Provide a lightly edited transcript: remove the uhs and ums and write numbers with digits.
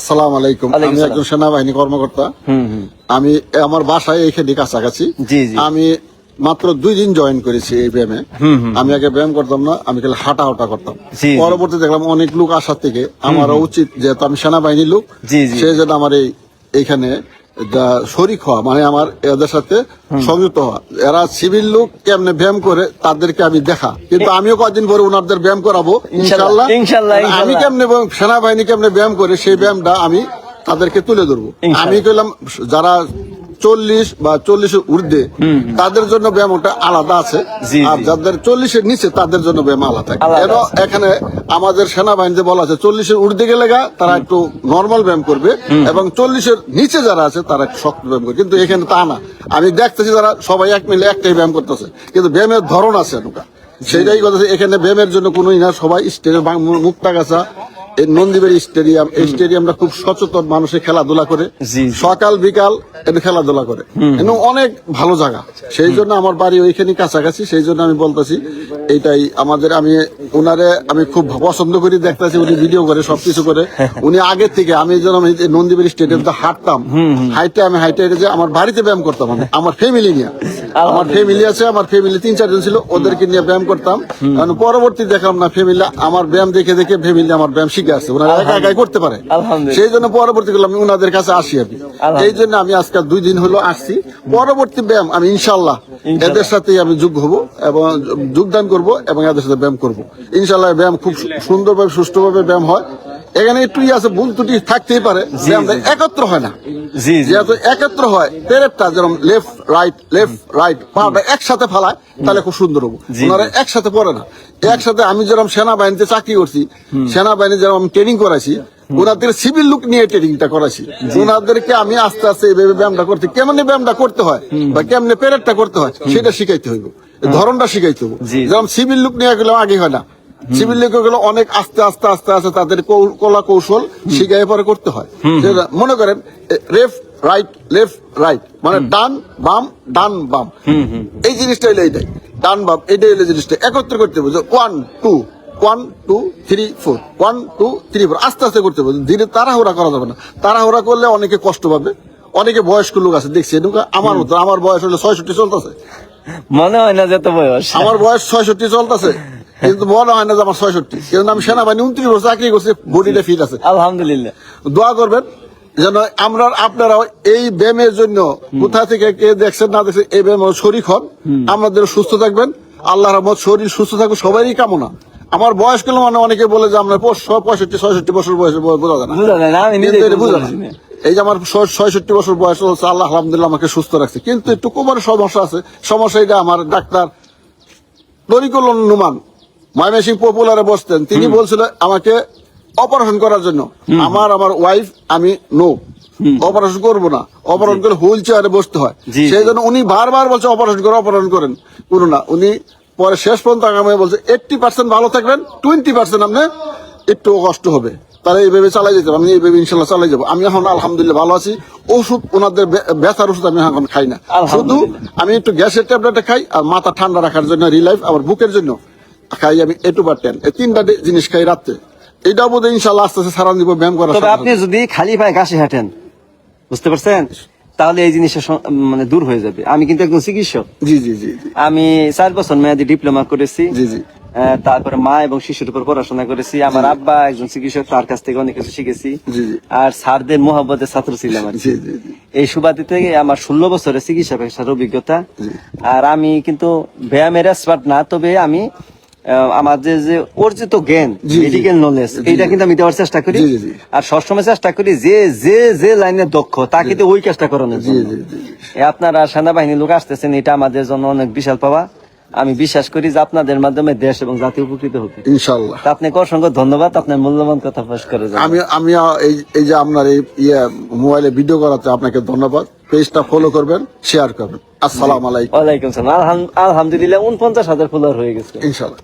আসসালামু আলাইকুম। আমি একজন সেনাবাহিনী কর্মকর্তা। আমি আমার বাসায় এখানে কাছাকাছি। আমি মাত্র 2 দিন জয়েন করেছি এই ব্যায়ামে। আমি আগে ব্যায়াম করতাম না, আমি খালি হাঁটা করতাম। পরবর্তী দেখলাম অনেক লোক আসার থেকে আমার উচিত, যেহেতু আমি সেনাবাহিনীর লোক, সেই জন্য আমার এইখানে শরিক হওয়া, মানে আমার এদের সাথে সংযুক্ত হওয়া। এরা সিভিল লোক কেমনে ব্যায়াম করে তাদেরকে আমি দেখা, কিন্তু আমিও কয়েকদিন পরে ওনাদের ব্যায়াম করাবো ইনশাল্লাহ। আমি কেমনে সেনাবাহিনী কেমনে ব্যায়াম করে সেই ব্যায়ামটা আমি তাদেরকে তুলে ধরবো। আমি কইলাম যারা 40 বা 40-এর ঊর্ধ্বে তাদের জন্য ব্যায়ামটা আলাদা আছে, আর যাদের 40-এর নিচে তাদের জন্য ব্যায়াম আলাদা। এখানে আমাদের সেনাবাহিনীতে বলা আছে 40-এর ঊর্ধ্বে গেলে তারা একটু নর্মাল ব্যায়াম করবে, এবং 40-এর নিচে যারা আছে তারা একটু শক্ত ব্যায়াম করবে। কিন্তু এখানে তা না, আমি দেখতেছি তারা সবাই এক মিলে একটাই ব্যায়াম করতেছে, কিন্তু ব্যায়ামের ধরন আছে নৌকা। সেটাই কথা, এখানে ব্যায়ামের জন্য কোনো সবাই স্টেডিয়াম মুক্তাগাছা, এই নন্দীবাড়ি স্টেডিয়াম, এই স্টেডিয়ামটা খুব সচেতন, মানুষের খেলাধুলা করে সকাল বিকাল এটা খেলাধুলা করে, অনেক ভালো জায়গা। সেই জন্য আমার বাড়ি ওইখানে কাছাকাছি, সেই জন্য আমি বলতেছি এইটাই আমাদের। আমি ওনারে আমি খুব পছন্দ করি, দেখতেছি উনি ভিডিও করে সবকিছু করে। উনি আগের থেকে আমি যখন নন্দীবাড়ি স্টেডিয়ামটা হাঁটতাম, আমি হাইটে যে আমার বাড়িতে ব্যায়াম করতাম, আমার ফ্যামিলি নিয়ে, আমার ফ্যামিলি আছে, আমার ফ্যামিলি 3-4 জন ছিল, ওদেরকে নিয়ে ব্যায়াম করতাম। পরবর্তী দেখলাম না ফ্যামিলি আমার ব্যায়াম দেখে ফ্যামিলি আমার ব্যায়াম শিখে আসছে, ওনারা একাই করতে পারে। সেই জন্য পরবর্তী করলাম আমি ওনাদের কাছে আসি। আমি এই জন্য আমি আজকে 2 দিন হলো আসছি। পরবর্তী ব্যায়াম আমি ইনশাল্লাহ এদের সাথে আমি যোগ হব এবং যোগদান করব এবং এদের সাথে ব্যায়াম করব ইনশাল্লাহ। ব্যায়াম খুব সুন্দরভাবে সুষ্ঠুভাবে ব্যায়াম হয়। এখানে একটু আছে, ভুল ত্রুটি থাকতেই পারে, ব্যায়ামটা একত্র হয় না। যেহেতু একত্র হয়, পেরেটটা যেরকম লেফট রাইট পাটা একসাথে ফেলায়, তাহলে খুব সুন্দর হবো। ওনারা একসাথে পড়ে না, একসাথে। আমি যেরকম সেনাবাহিনীতে চাকরি করছি, সেনাবাহিনী যেরকম ট্রেনিং করাইছি, ওনাদের সিভিল লুক নিয়ে ট্রেনিংটা করাইছি। ওনাদেরকে আমি আস্তে আস্তে এইভাবে ব্যায়ামটা করতে, কেমনে ব্যায়ামটা করতে হয় বা কেমনে পেরেটটা করতে হয় সেটা শিখাইতে হইব, ধরনটা শিখাইতে হইব। যেরকম সিভিল লুক নিয়ে গেলে আগে হয় না, সিভিল লিগ গুলো অনেক আস্তে আস্তে আস্তে আস্তে তাদের কলা কৌশল শিখাই পরে করতে হয়। মনে করেন লেফট রাইট মানে ডান বাম এই জিনিসটা হইলে এইটাই ডান বাম, এইটাই হইলে জিনিসটা একত্র করতে হবে। 1 2 3 4 1 2 3 4 আস্তে আস্তে করতে হবে। ধীরে তাড়াহুড়া করা যাবে না, তাড়াহুড়া করলে অনেকে কষ্ট পাবে। অনেকে বয়স্ক লোক আছে দেখছি, আমার মতো, আমার বয়স হলো 66 চলতেছে, মনে হয় না যে তো বয়স, আমার বয়স 66 চলতেছে, কিন্তু মনে হয় না যে আমার 66। কিন্তু আমি সেনাবাহিনী 29 বছর চাকরি করছি, বডিটা ফিট আছে আলহামদুলিল্লাহ। দোয়া করবেন যেন আপনারা এই ব্যায়ামের জন্য কোথা থেকে কে দেখছেন না দেখছেন, এই ব্যায়াম শরীর হন, আমাদের সুস্থ থাকবেন। আল্লাহর রহমত, শরীর সুস্থ থাকবে সবারই কামনা। আমার বয়স গুলো মানে অনেকে বলে যে আমরা 65-66 বছর বয়সে বোঝা যায় না, বুঝা না। এই যে আমার 66 বছর বয়স হচ্ছে, আল্লাহ আলহামদুলিল্লাহ আমাকে সুস্থ রাখছে, কিন্তু একটু কোমরের সমস্যা আছে। সমস্যা এটা আমার ডাক্তার তরিকুল নুমান ময়মনসিংহ পপুলারে বসতেন, তিনি বলছিল আমাকে অপারেশন করার জন্য। আমার ওয়াইফ আমি অপারেশন করবো না, অপারেশন করে হুইল চেয়ারে বসতে হয়। সেই জন্য উনি বারবার বলছে অপারেশন করেন কোনো না। উনি পরে শেষ পর্যন্ত আগামী বলছে 80% ভালো থাকবেন, 20% আপনি একটু কষ্ট হবে, তাহলে এইভাবে চালাই যেতে হবে। আমি এইভাবে ইনশাল্লাহ চালাই যাবো। আমি এখন আলহামদুলিল্লাহ ভালো আছি। ওষুধ ওনাদের ব্যথার ওষুধ আমি এখন খাই না, শুধু আমি একটু গ্যাসের ট্যাবলেট খাই, আর মাথা ঠান্ডা রাখার জন্য রিলাইফ, আমার বুকের জন্য খাই আমি এটুবারটেন। এই 3টা জিনিস খাই রাত্রে। এটা বোধহয় ইনশাল্লাহ আস্তে আস্তে সারা দিব ব্যায়াম করা। তবে আপনি যদি খালি পায়ে ঘাসে হাঁটেন, বুঝতে পারছেন, তাহলে এই জিনিসটা মানে দূর হয়ে যাবে। আমি কিন্তু একজন চিকিৎসক। জি, আমি 4 বছর মেয়াদি ডিপ্লোমা করেছি। জি। তারপরে মা এবং শিশুর উপর পড়াশোনা করেছি। আমার আব্বা একজন চিকিৎসক, তার কাছ থেকে অনেক কিছু শিখেছি। আর স্যারদের মোহাব্বতের ছাত্র ছিলাম আর কি। এই সুবাদে থেকে আমার 16 বছরের চিকিৎসা পেশার অভিজ্ঞতা। আর আমি কিন্তু ব্যায়ামের এক্সপার্ট না, তবে আমি আমাদের যে অর্জিত জ্ঞান, মেডিকেল নলেজ, এইটা কিন্তু আমি দেওয়ার চেষ্টা করি। আর সবসময় চেষ্টা করি যে লাইনে দক্ষ তাকে ওই কাজটা করানোর জন্য। আপনারা সেনাবাহিনীর লোক আসতেছেন, এটা আমাদের জন্য অনেক বিশাল পাওয়া। আমি বিশ্বাস করি যে আপনাদের মাধ্যমে দেশ এবং জাতি উপকৃত হবে ইনশাআল্লাহ। আপনাকে অসংখ্য ধন্যবাদ আপনার মূল্যবান কথা ফাঁস করে। আমি এই যে আপনার এই মোবাইলে ভিডিও করাতে আপনাকে ধন্যবাদ। পেজটা ফলো করবেন, শেয়ার করবেন। আসসালামু আলাইকুম। ওয়ালাইকুম সালাম। আলহামদুলিল্লাহ 49,000 ফলোয়ার হয়ে গেছে ইনশাআল্লাহ।